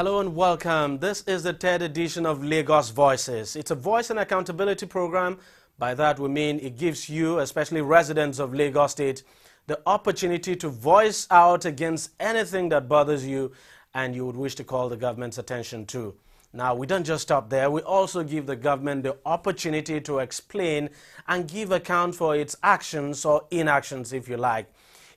Hello and welcome. This is the third edition of Lagos Voices. It's a voice and accountability program. By that we mean it gives you, especially residents of Lagos State, the opportunity to voice out against anything that bothers you and you would wish to call the government's attention to. Now, we don't just stop there. We also give the government the opportunity to explain and give account for its actions or inactions, if you like.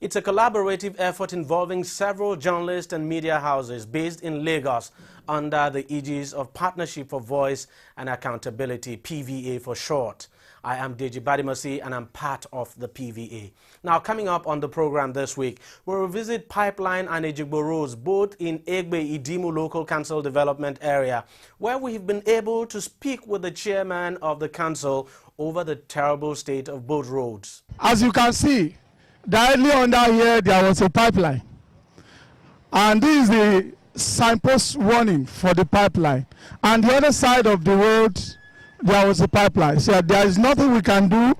It's a collaborative effort involving several journalists and media houses based in Lagos under the aegis of Partnership for Voice and Accountability, PVA for short. I am Deji Badimosi and I'm part of the PVA. Now, coming up on the program this week, we'll visit Pipeline and Ejigbo Roads, both in Egbe Idimu Local Council Development Area, where we've been able to speak with the chairman of the council over the terrible state of both roads. As you can see, directly under here there was a pipeline, and this is the signpost warning for the pipeline, and the other side of the road there was a pipeline. So there is nothing we can do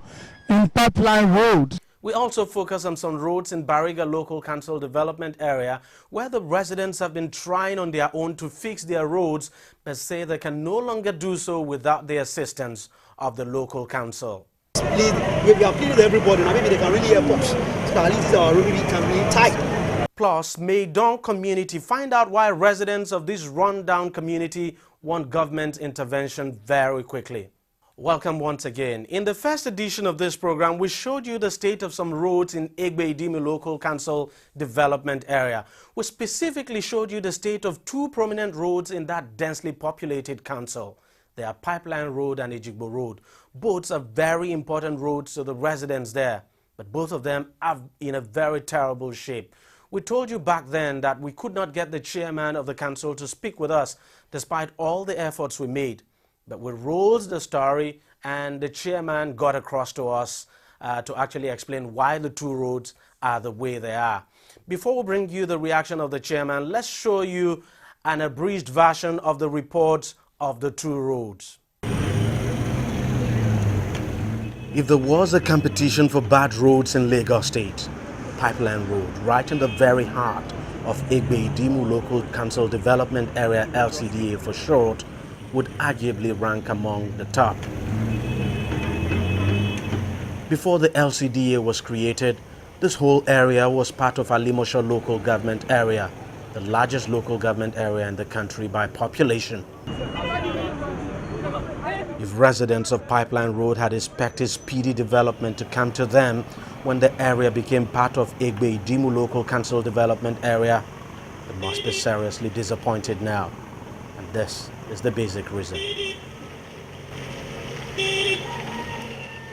in Pipeline Road. We also focus on some roads in Bariga Local Council Development Area where the residents have been trying on their own to fix their roads but say they can no longer do so without the assistance of the local council. Please, we are pleading with everybody now, maybe they can really help us so that at least our road can be tight. Plus, Maydon community find out why residents of this rundown community want government intervention very quickly. Welcome once again. In the first edition of this program, we showed you the state of some roads in Egbe Idimu Local Council Development Area. We specifically showed you the state of two prominent roads in that densely populated council. They are Pipeline Road and Ejigbo Road. Both are very important roads to the residents there, but both of them are in a very terrible shape. We told you back then that we could not get the chairman of the council to speak with us despite all the efforts we made. But we rolled the story and the chairman got across to us to actually explain why the two roads are the way they are. Before we bring you the reaction of the chairman, let's show you an abridged version of the report of the two roads. If there was a competition for bad roads in Lagos State, Pipeline Road, right in the very heart of Egbe Idimu Local Council Development Area LCDA for short, would arguably rank among the top. Before the LCDA was created, this whole area was part of Alimosho Local Government Area, the largest local government area in the country by population. If residents of Pipeline Road had expected speedy development to come to them when the area became part of Egbe Idimu Local Council Development Area, they must be seriously disappointed now. And this is the basic reason.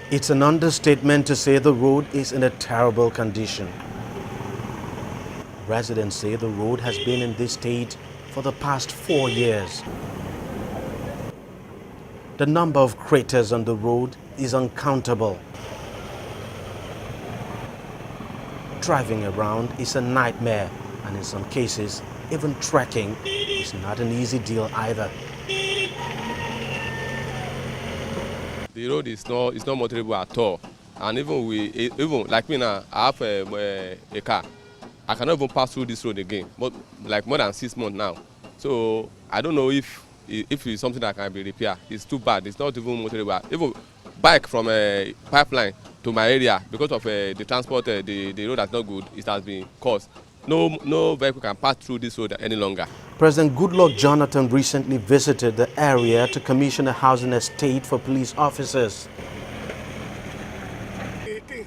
It's an understatement to say the road is in a terrible condition. Residents say the road has been in this state for the past 4 years. The number of craters on the road is uncountable. Driving around is a nightmare, and in some cases, even trekking is not an easy deal either. The road is not motorable at all, and even like me now, I have a car. I cannot even pass through this road again, but like more than 6 months now. So I don't know if it's something that can be repaired. It's too bad. It's not even motorable. Even bike from a pipeline to my area, because of the transport, the road is not good. It has been caused. No vehicle can pass through this road any longer. President Goodluck Jonathan recently visited the area to commission a housing estate for police officers.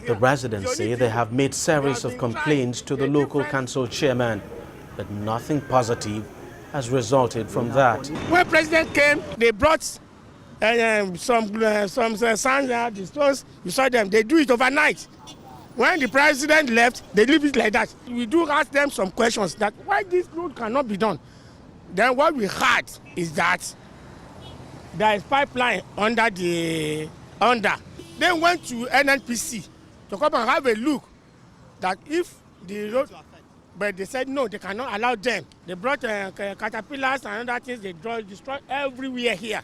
The residents say they have made series of complaints to the local council chairman, but nothing positive has resulted from that. When President came, they brought some sand, the stones, you saw them, they do it overnight. When the president left, they leave it like that. We do ask them some questions that why this road cannot be done. Then what we heard is that there is pipeline under. They went to NNPC to come and have a look that if the road, but they said no, they cannot allow them. They brought caterpillars and other things, they destroy everywhere here,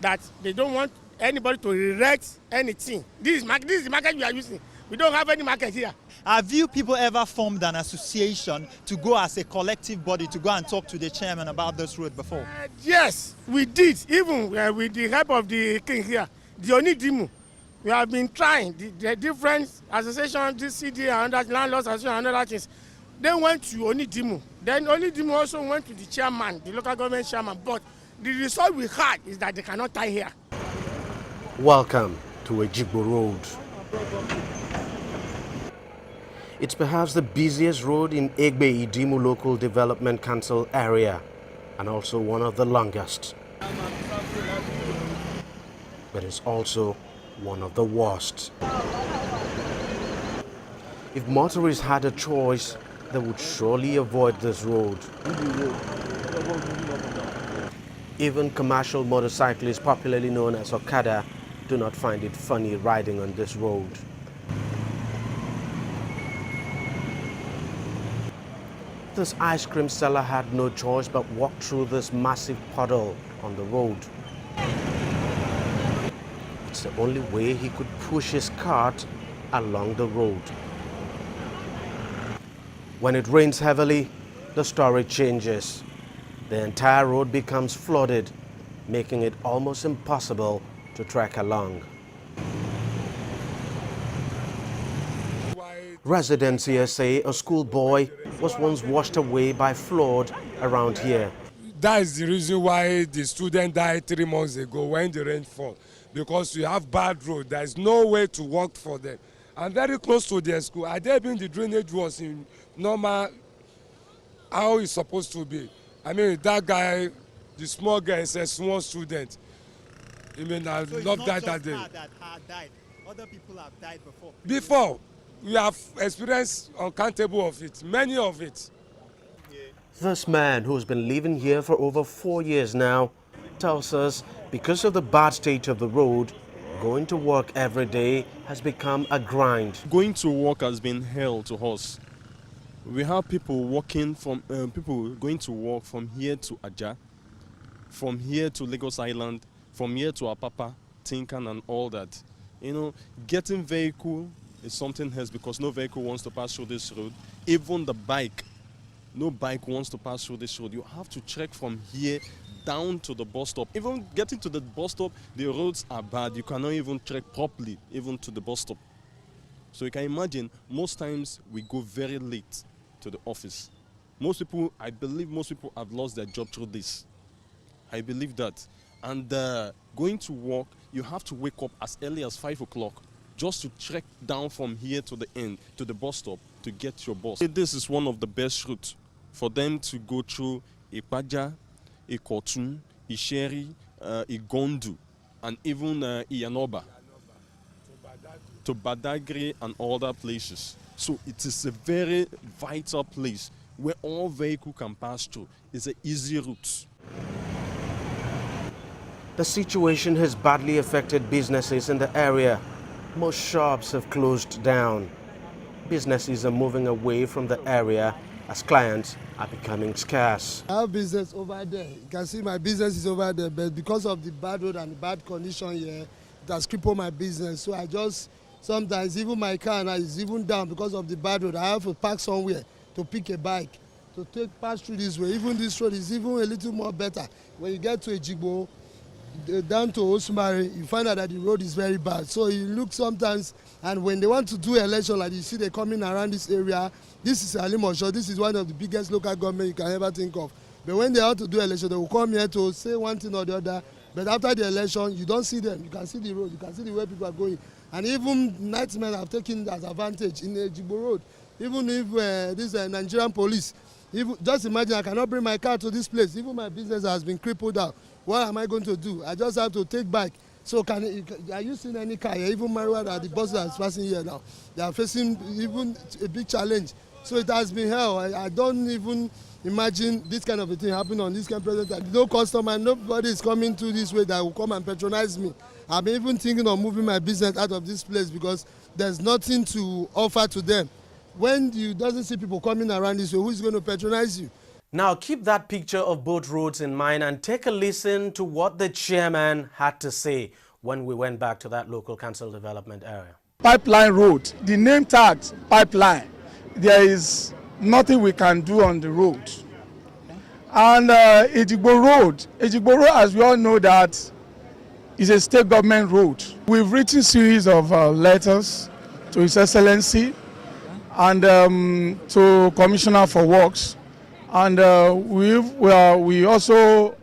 that they don't want anybody to erect anything. This is the market we are using. We don't have any market here. Have you people ever formed an association to go as a collective body to go and talk to the chairman about this road before? Yes, we did, even with the help of the king here, the Onidimu. We have been trying, the different associations, DCD and other landlords association and other things. They went to Onidimu. Then Onidimu also went to the chairman, the local government chairman. But the result we had is that they cannot tie here. Welcome to Ejigbo Road. It's perhaps the busiest road in Egbe Idimu Local Development Council area and also one of the longest. But it's also one of the worst. If motorists had a choice, they would surely avoid this road. Even commercial motorcyclists, popularly known as Okada, do not find it funny riding on this road. This ice cream seller had no choice but walk through this massive puddle on the road. It's the only way he could push his cart along the road. When it rains heavily, the story changes. The entire road becomes flooded, making it almost impossible to trek along. Residents here say a schoolboy was once washed away by flood around here. That is the reason why the student died 3 months ago when the rain fell. Because we have bad road, there is no way to walk for them. And very close to their school, had there been the drainage was in normal, how it's supposed to be. I mean, that guy, the small guy, is a small student. I mean, I love that day. That had died. Other people have died before. Before, we have experienced uncountable of it, many of it. This man, who's been living here for over 4 years now, tells us because of the bad state of the road, going to work every day has become a grind. Going to work has been hell to us. We have people walking from people going to work from here to Ajah, from here to Lagos Island, from here to Apapa, Tinkan and all that. You know, getting vehicle is something else because no vehicle wants to pass through this road. Even the bike, no bike wants to pass through this road. You have to trek from here down to the bus stop. Even getting to the bus stop, the roads are bad. You cannot even trek properly, even to the bus stop. So you can imagine, most times we go very late to the office. Most people, I believe most people have lost their job through this. I believe that. And going to work, you have to wake up as early as 5 o'clock just to trek down from here to the end, to the bus stop, to get your bus. This is one of the best routes for them to go through Ipaja, Ikotun, Isheri, Igondu, and even Iyanoba, to Badagry and other places. So it is a very vital place where all vehicles can pass through. It's an easy route. The situation has badly affected businesses in the area. Most shops have closed down. Businesses are moving away from the area as clients are becoming scarce. I have business over there. You can see my business is over there, but because of the bad road and the bad condition here, it has crippled my business. So I just, sometimes even my car now is even down because of the bad road. I have to park somewhere to pick a bike, to pass through this way. Even this road is even a little more better. When you get to Ejigbo, down to Osumari, you find out that the road is very bad. So you look sometimes, and when they want to do election, like you see they coming around this area, this is Alimosho, this is one of the biggest local government you can ever think of. But when they want to do election, they will come here to say one thing or the other. But after the election, you don't see them. You can see the road, you can see the way people are going. And even nightmen have taken that advantage in the Ejigbo Road. Even if this Nigerian police, just imagine I cannot bring my car to this place. Even my business has been crippled out. What am I going to do? I just have to take bike. So are you seeing any car here? Even marijuana, the buses that is passing here now, they are facing even a big challenge. So it has been hell. I don't even imagine this kind of a thing happening on this kind of president. No customer, nobody is coming to this way that will come and patronize me. I'm even thinking of moving my business out of this place because there's nothing to offer to them. When you doesn't see people coming around this way, who's going to patronize you? Now keep that picture of both roads in mind and take a listen to what the chairman had to say when we went back to that local council development area. pipeline road, the name tag pipeline, there is nothing we can do on the road. And Ejigbo Road, as we all know, that is a state government road. We've written a series of letters to His Excellency and to Commissioner for Works, and we also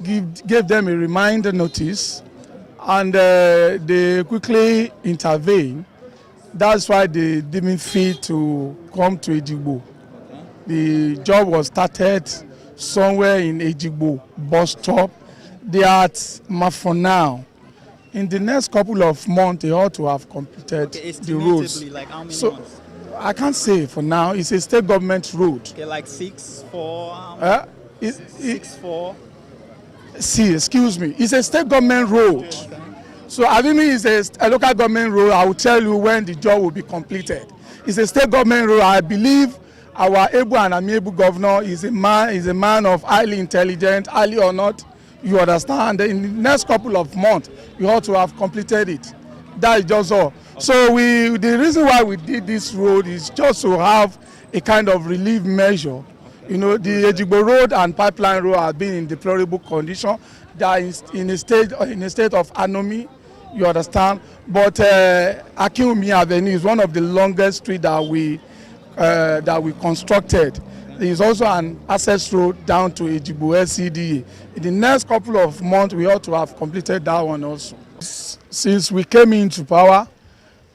gave them a reminder notice, and they quickly intervened. That's why they deemed fit to come to Ejigbo. The job was started somewhere in Ejigbo bus stop. They are at Mafonao. In the next couple of months, they ought to have completed the roads. Like how many so months? I can't say for now. It's a state government road. Okay, like 6, 4. 6, 4. See, excuse me. It's a state government road. Okay. So I mean, it's a local government road. I will tell you when the job will be completed. It's a state government road. I believe our able and amiable governor is a man of highly intelligent, highly honored. You understand? In the next couple of months, you ought to have completed it. That is just all. Okay. So the reason why we did this road is just to have a kind of relief measure. You know, the Ejigbo Road and Pipeline Road have been in deplorable condition. They are in a state of anomy. You understand? But Akinwumi Avenue is one of the longest streets that we constructed. There is also an access road down to Ejigbo LCDA. In the next couple of months, we ought to have completed that one also. Since we came into power,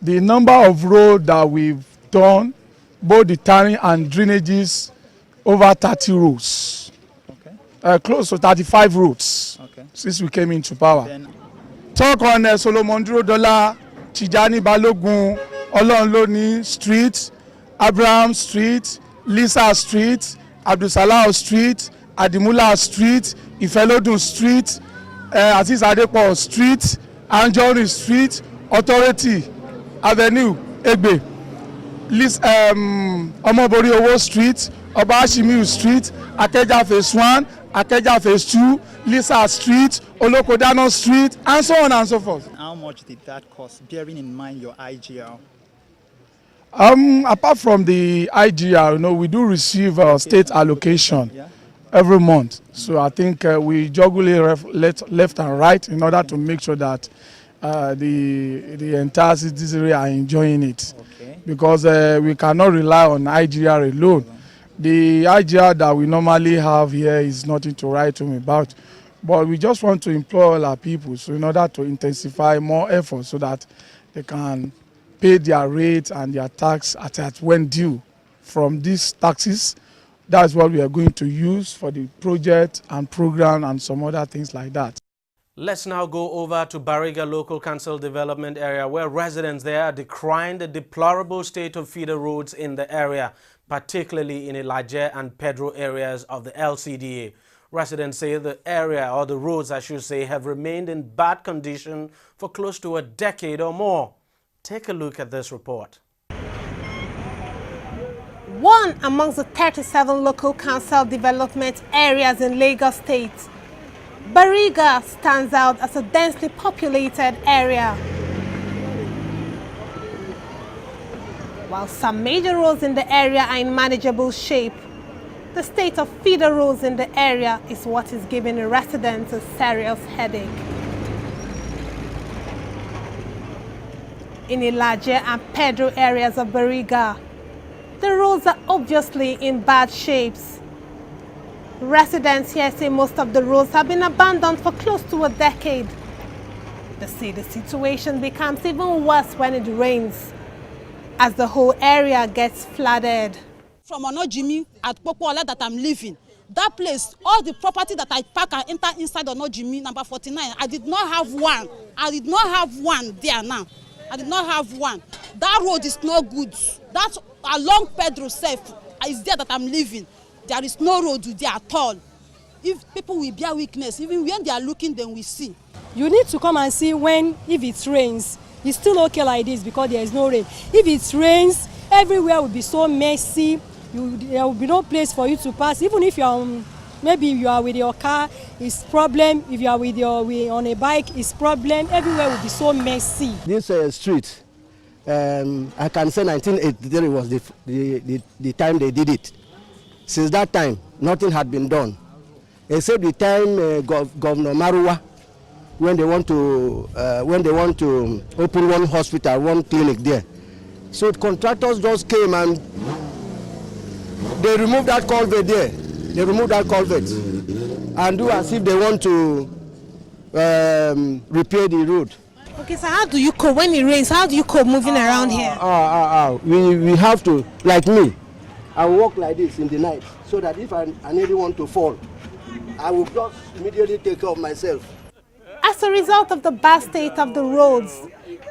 the number of roads that we've done, both the tarring and drainages, over 30 roads. Okay. Close to 35 roads. Okay. Since we came into power. Talk on Solomon Duro-Dola, Tijani Balogun, Olonloni Street, Abraham Street, Lisa Street, Abdulsalam Street, Adimula Street, Ifelodun Street, Aziz Adepo Street, Anjorin Street, Authority Avenue, Egbe, Omobori Owo Street, Oba Ashimiu Street, Akeja Phase 1, Akeja Phase 2, Lisa Street, Olokodano Street, and so on and so forth. How much did that cost, bearing in mind your IGR? Apart from the IGR, you know, we do receive state allocation every month. So I think we juggle it left and right in order to make sure that the entire citizenry are enjoying it. Okay. Because we cannot rely on IGR alone. The IGR that we normally have here is nothing to write home about. But we just want to implore all our people, so in order to intensify more effort so that they can pay their rates and their tax at when due. From these taxes, that's what we are going to use for the project and program and some other things like that. Let's now go over to Bariga Local Council Development Area, where residents there are decrying the deplorable state of feeder roads in the area, particularly in Ilaje and Pedro areas of the LCDA. Residents say the area, or the roads I should say, have remained in bad condition for close to a decade or more. Take a look at this report. One amongst the 37 local council development areas in Lagos State, Bariga stands out as a densely populated area. While some major roads in the area are in manageable shape, the state of feeder roads in the area is what is giving the residents a serious headache. In Ilaje and Pedro areas of Bariga, the roads are obviously in bad shapes. Residents here say most of the roads have been abandoned for close to a decade. They say the situation becomes even worse when it rains, as the whole area gets flooded. From Onojimi at Popola that I'm living, that place, all the property that I park and enter inside Onojimi number 49, I did not have one. I did not have one there now. I did not have one. That road is not good. That's along Pedro Safe is there that I'm living. There is no road there at all. If people will bear weakness, even when they are looking, then we see. You need to come and see if it rains. It's still okay like this because there is no rain. If it rains, everywhere will be so messy. There will be no place for you to pass. Even if you are Maybe if you are with your car, it's problem. If you are with on a bike, it's problem. Everywhere will be so messy. This street, I can say 1983 was the time they did it. Since that time, nothing had been done, except the time Governor Marwa, when they want to open one hospital, one clinic there. So the contractors just came and they removed that culvert there. They removed that culvert and do as if they want to repair the road. Okay, so how do you cope when it rains? How do you cope moving around here? We have to, like me, I walk like this in the night so that if I need want to fall, I will just immediately take care of myself. As a result of the bad state of the roads,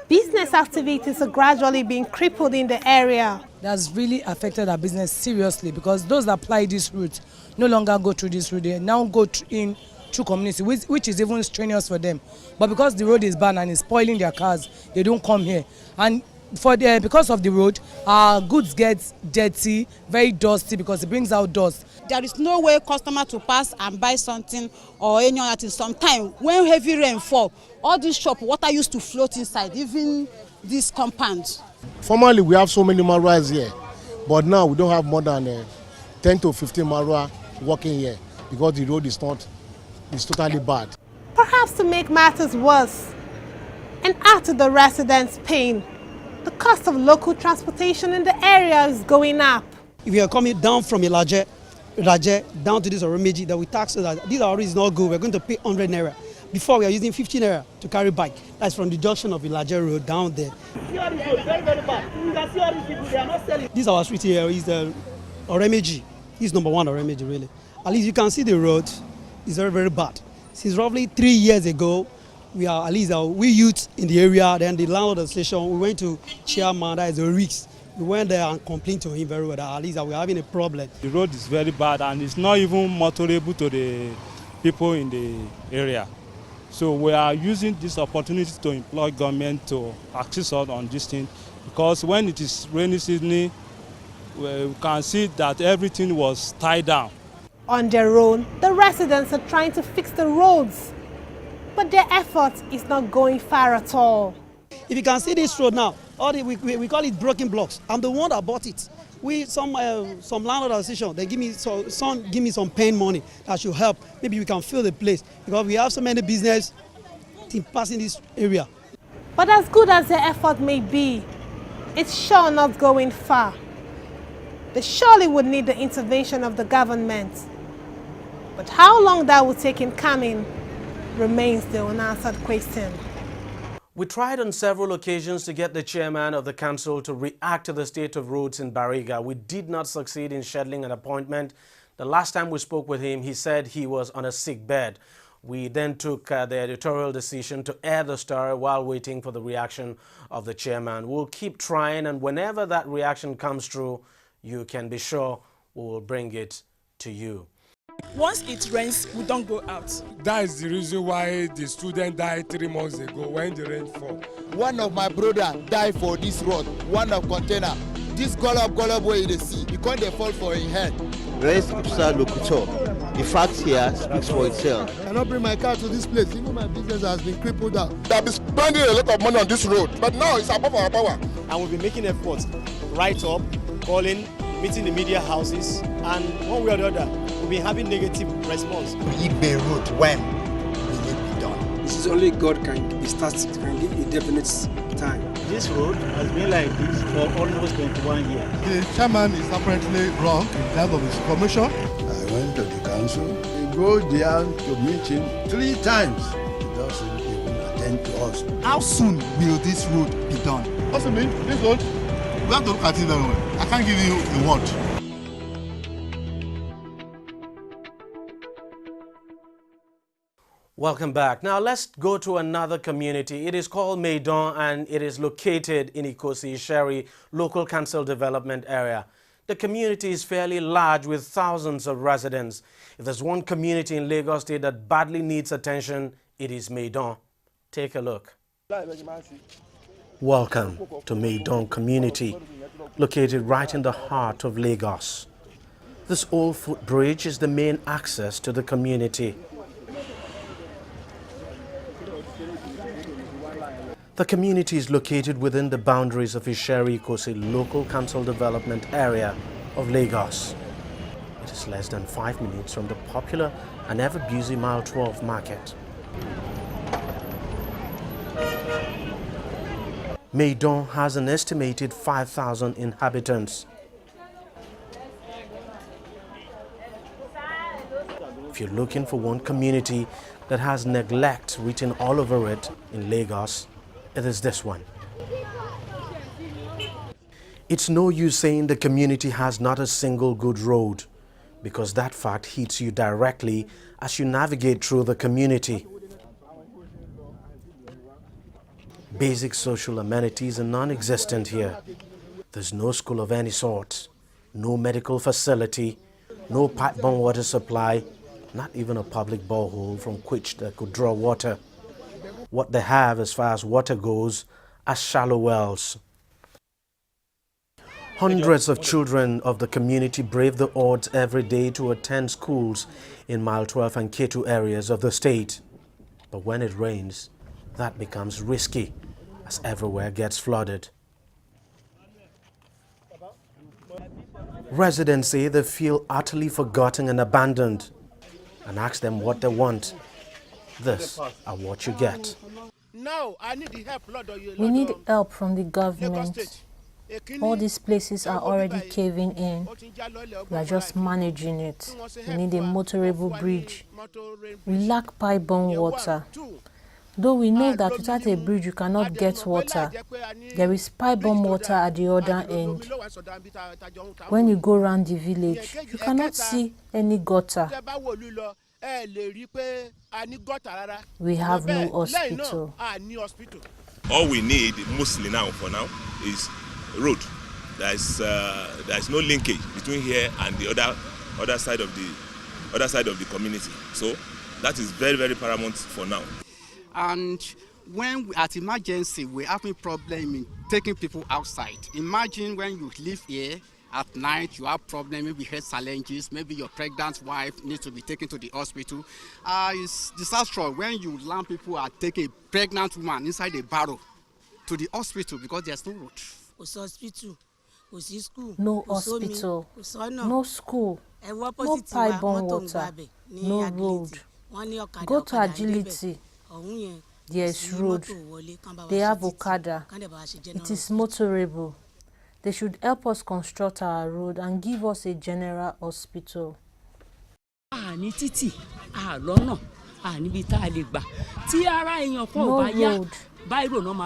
business activities are gradually being crippled in the area. That's really affected our business seriously because those that apply this route no longer go through this route. They now go through community, which is even strenuous for them. But because the road is bad and is spoiling their cars, they don't come here. And because of the road, our goods get dirty, very dusty because it brings out dust. There is no way customer to pass and buy something or any other thing. Sometimes when heavy rain fall, all this shop water used to float inside, even this compound. Formerly we have so many Marwas here, but now we don't have more than 10 to 15 Marwa working here because the road is totally bad. Perhaps to make matters worse and add to the residents' pain, the cost of local transportation in the area is going up. If you are coming down from Ilaje down to this Oromeji, that we tax that this already is not good. We're going to pay 100 naira. Before we are using 15 naira to carry bike. That's from the junction of Ilaje Road down there. See all these roads, very, very bad. You can see all these people, they are not selling. This our street here is Oromeji. This is number 1 Oromeji, really. At least you can see the road is very, very bad. Since roughly 3 years ago, we youth in the area, then the landlord association, we went to chairman, that is the Riks. We went there and complained to him very well that at least we're having a problem. The road is very bad and it's not even motorable to the people in the area. So we are using this opportunity to employ government to assist us on this thing because when it is rainy season, we can see that everything was tied down. On their own, the residents are trying to fix the roads, but their effort is not going far at all. If you can see this road now, we call it broken blocks. I'm the one that bought it. Some landlord association, they give me some pain money that should help. Maybe we can fill the place because we have so many business passing this area. But as good as their effort may be, it's sure not going far. They surely would need the intervention of the government. But how long that will take in coming remains the unanswered question. We tried on several occasions to get the chairman of the council to react to the state of roads in Bariga. We did not succeed in scheduling an appointment. The last time we spoke with him, he said he was on a sick bed. We then took the editorial decision to air the story while waiting for the reaction of the chairman. We'll keep trying, and whenever that reaction comes through, you can be sure we will bring it to you. Once it rains, we don't go out. That is the reason why the student died 3 months ago when the rain fell. One of my brother died for this road, one of container. This gulab way in the sea, because they fall for his head. Res ipsa locutor. The fact here speaks for itself. I cannot bring my car to this place. Even my business has been crippled down. They have been spending a lot of money on this road, but now it's above our power. And we'll be making efforts, right up, calling, meeting the media houses, and one way or the other, we'll be having negative response. Igbe road when will it be done? This is only God can give a definite time. This road has been like this for almost 21 years. The chairman is apparently wrong in terms of his information. I went to the council. We go there to meet him 3 times. He doesn't even attend to us. How soon will this road be done? Possibly, this road. We have to look at it anyway. I can't give you a word. Welcome back. Now let's go to another community. It is called Meidon and it is located in Ikosi Isheri Local Council Development Area. The community is fairly large with thousands of residents. If there's one community in Lagos State that badly needs attention, it is Meidon. Take a look. Welcome to Meidon community, located right in the heart of Lagos. This old footbridge is the main access to the community. The community is located within the boundaries of Isheri-Ikosi Local Council Development Area of Lagos. It is less than 5 minutes from the popular and ever-busy Mile 12 market. Maidon has an estimated 5,000 inhabitants. If you're looking for one community that has neglect written all over it in Lagos, it is this one. It's no use saying the community has not a single good road, because that fact hits you directly as you navigate through the community. Basic social amenities are non-existent here. There's no school of any sort, no medical facility, no pipe-borne water supply, not even a public borehole from which they could draw water. What they have as far as water goes are shallow wells. Hundreds of children of the community brave the odds every day to attend schools in Mile 12 and Ketu areas of the state. But when it rains, that becomes risky, as everywhere gets flooded. Residents say they feel utterly forgotten and abandoned, and ask them what they want. This are what you get. Now I need the help, Lord. We need help from the government. All these places are already caving in. We are just managing it. We need a motorable bridge. We lack pipe-borne water. Though we know that without a bridge you cannot get water, there is pipe-borne water at the other end. When you go around the village, you cannot see any gutter. We have no hospital. All we need mostly now, for now, is road. There is no linkage between here and the other side of the community. So that is very, very paramount for now. And when at emergency we're having problem in taking people outside. Imagine when you live here at night, you have problem, maybe health challenges, maybe your pregnant wife needs to be taken to the hospital. It's disastrous when you learn people are taking a pregnant woman inside a barrel to the hospital because there's no road. No hospital, no school, no pipe-borne water, no road. Go to Agility. There's road. They have Okada. It is motorable. They should help us construct our road and give us a general hospital. No road.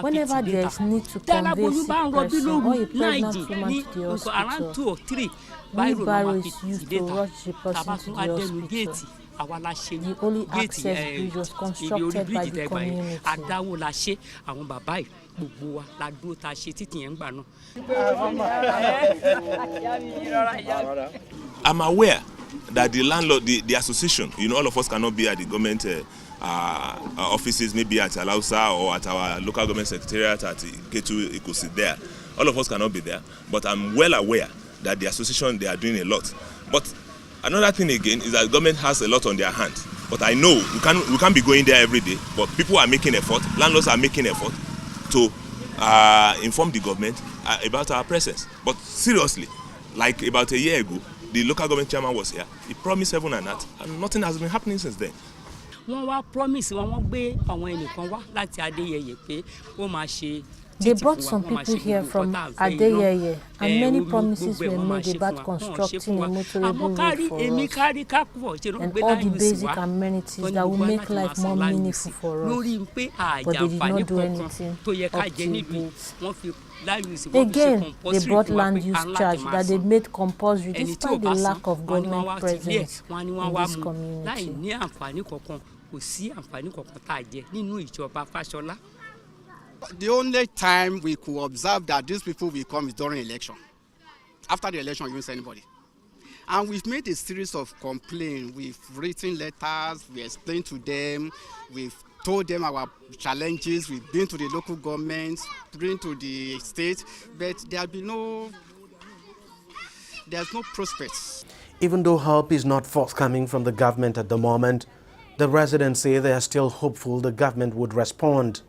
Whenever there is need to convey sick person or a pregnant woman to the hospital, wheelbarrow is used to rush the person to the hospital. The only access bridge was constructed by the community. I'm aware that the landlord, the association, all of us cannot be at the government offices, maybe at Alausa or at our local government secretariat at Ketu Ikosi there. All of us cannot be there, but I'm well aware that the association, they are doing a lot. But another thing again is that the government has a lot on their hands. But I know we can't be going there every day, but people are making effort, landlords are making effort to inform the government about our presence. But seriously, like about a year ago, the local government chairman was here. He promised heaven and earth, and nothing has been happening since then. They brought some people here from Adeyeye, and many promises were made about constructing a motorable road for us, and all the basic amenities that will make life more meaningful for us. But they did not do anything up to date. Again, they brought land use charge that they made compulsory despite the lack of government presence in this community. The only time we could observe that these people will come is during election. After the election, you won't see anybody. And we've made a series of complaints. We've written letters, we explained to them, we've told them our challenges, we've been to the local governments, been to the state, but there's no prospects. Even though help is not forthcoming from the government at the moment, the residents say they are still hopeful the government would respond.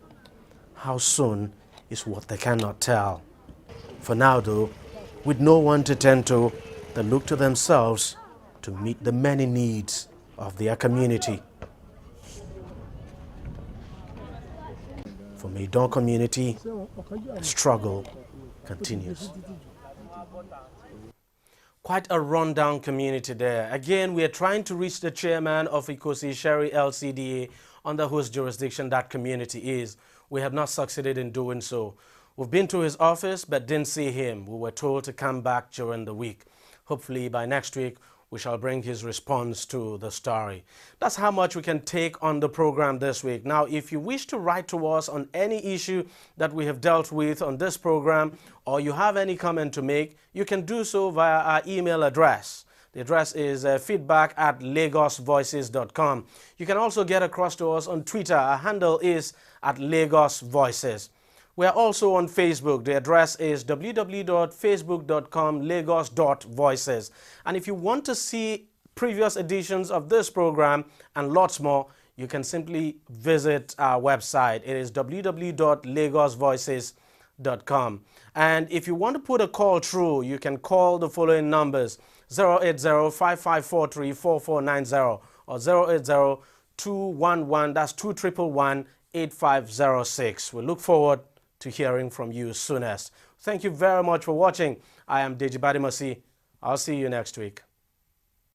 How soon is what they cannot tell. For now though, with no one to tend to, they look to themselves to meet the many needs of their community. For Maydon community, the struggle continues. Quite a rundown community there. Again, we are trying to reach the chairman of Ikosi Sherry LCDA, under whose jurisdiction that community is. We have not succeeded in doing so. We've been to his office but didn't see him. We were told to come back during the week. Hopefully by next week we shall bring his response to the story. That's how much we can take on the program this week. Now, if you wish to write to us on any issue that we have dealt with on this program, or you have any comment to make, you can do so via our email address. The address is feedback@lagosvoices.com. You can also get across to us on Twitter. Our handle is @LagosVoices. We are also on Facebook. The address is www.facebook.com/lagos.voices. And if you want to see previous editions of this program and lots more, you can simply visit our website. It is www.lagosvoices.com. And if you want to put a call through, you can call the following numbers: 080-5543-4490 or 080-211, that's 211-8506. We look forward to hearing from you soonest. Thank you very much for watching. I am Deji Badimosi. I'll see you next week.